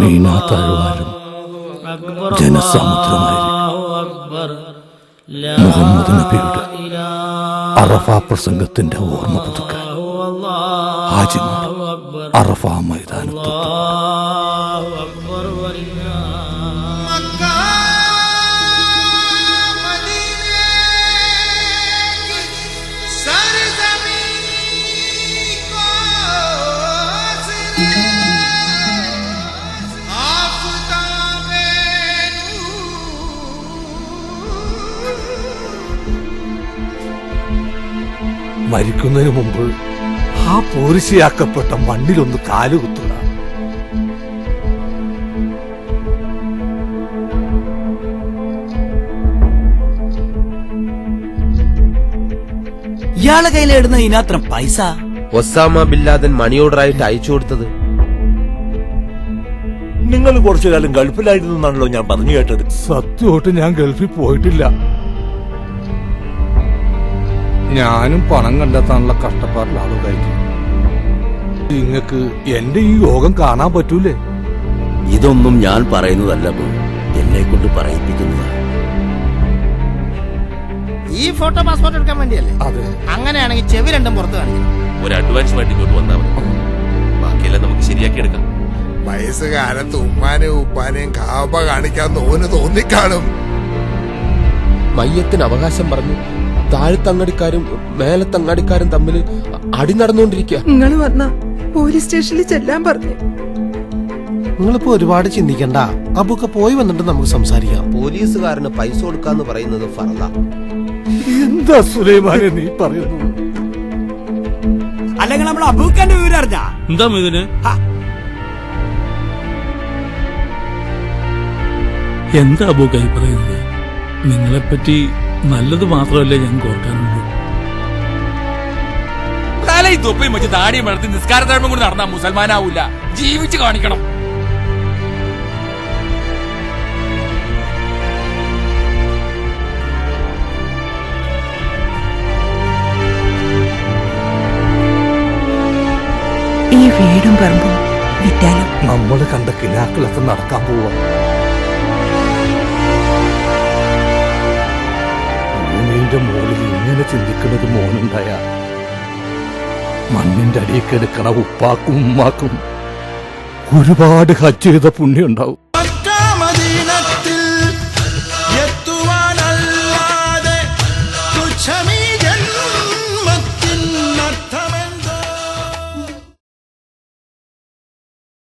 മീനാത്താഴ്വാരം ജനസമുദ്രമായി മുഹമ്മദ് നബിയുടെ അറഫ പ്രസംഗത്തിന്റെ ഓർമ്മ പുതുക്കാൻ ഹാജിമാർ അറഫ മൈതാനത്ത് മരിക്കുന്നതിന് മുമ്പ് ആ പോരിശയാക്കപ്പെട്ട മണ്ണിലൊന്ന് കാലുകുത്തുക. ഇയാളെ കയ്യിലിടുന്ന ഇതിനത്രം പൈസ ഒസാമ ബിൻ ലാദൻ മണി ഓർഡറായിട്ട് അയച്ചു കൊടുത്തത്. നിങ്ങൾ കുറച്ചു കാലം ഗൾഫിലായിരുന്നു എന്നാണല്ലോ ഞാൻ പറഞ്ഞു കേട്ടത്. സത്യമായിട്ട് ഞാൻ ഗൾഫിൽ പോയിട്ടില്ല. ഞാനും പണം കണ്ടെത്താനുള്ള കഷ്ടപ്പാടിലാണ് കഴിക്കും. നിങ്ങക്ക് എന്റെ ഈ യോഗം കാണാൻ പറ്റൂലേ? ഇതൊന്നും ഞാൻ പറയുന്നതല്ല, എന്നെ കൊണ്ട് പറയിപ്പിക്കുന്നതാണ്. ഈ ഫോട്ടോ പാസ്പോർട്ട് എടുക്കാൻ വേണ്ടിയല്ലേ? അതെ. അങ്ങനെയാണെങ്കിൽ ചെവി രണ്ടും പുറത്ത് കാണിക്കണം. ഒരു അഡ്വാൻസുമായിട്ട് ഇങ്ങോട്ട് വന്നാൽ മതി, ബാക്കിയെല്ലാം നമുക്ക് ശരിയാക്കി എടുക്കാം. വയസ്സുകാലത്ത് ഉമ്മാനെയും ഉപ്പാനെയും കാബ കാണിക്കാൻ തോന്നിക്കാണും. മയ്യത്തിന് അവകാശം പറഞ്ഞു താഴത്തങ്ങാടിക്കാരും മേലത്തങ്ങാടിക്കാരും തമ്മിൽ അടി നടന്നുകൊണ്ടിരിക്കുക. നിങ്ങൾ വന്ന പോലീസ് സ്റ്റേഷനിൽ ചെല്ലാൻ പറഞ്ഞു. നിങ്ങളിപ്പോ ഒരുപാട് ചിന്തിക്കണ്ട, അബുക്കെ പോയി വന്നിട്ട് നമുക്ക് സംസാരിക്കാം. പോലീസുകാരന് പൈസ കൊടുക്കാന്ന് പറയുന്നത് ഫർള. എന്താ സുലൈമാനെ നീ പറയുന്നു? അല്ലെങ്കിൽ നമ്മൾ അബൂക്കാന്റെ വിവരം അറിഞ്ഞാ എന്താ ഇതിന്? എന്താ അബൂക്കായി പറയുന്നത്? നിങ്ങളെപ്പറ്റി നല്ലത് മാത്രമല്ലേ ഞങ്ങൾക്ക് ഓർക്കാനുള്ളൂ. തൊപ്പയും വെച്ച് താടിയും വളർത്തി നിസ്കാര ധർമ്മം കൊണ്ട് നടന്നാ മുസൽമാനാവൂല, ജീവിച്ച് കാണിക്കണം. ഈ വീടും പറമ്പും വിറ്റാലും നമ്മള് കണ്ട കിനാക്കളൊക്കെ നടക്കാൻ പോവാ. ഭൂമിന്റെ മുകളിൽ ഇങ്ങനെ ചിന്തിക്കുന്നത് മോനുണ്ടായ മണ്ണിന്റെ അടിയിൽ കിടക്കണ ഉപ്പാക്കും ഉമ്മാക്കും ഒരുപാട് ഹജ്ജ് ചെയ്ത പുണ്യം ഉണ്ടാവും.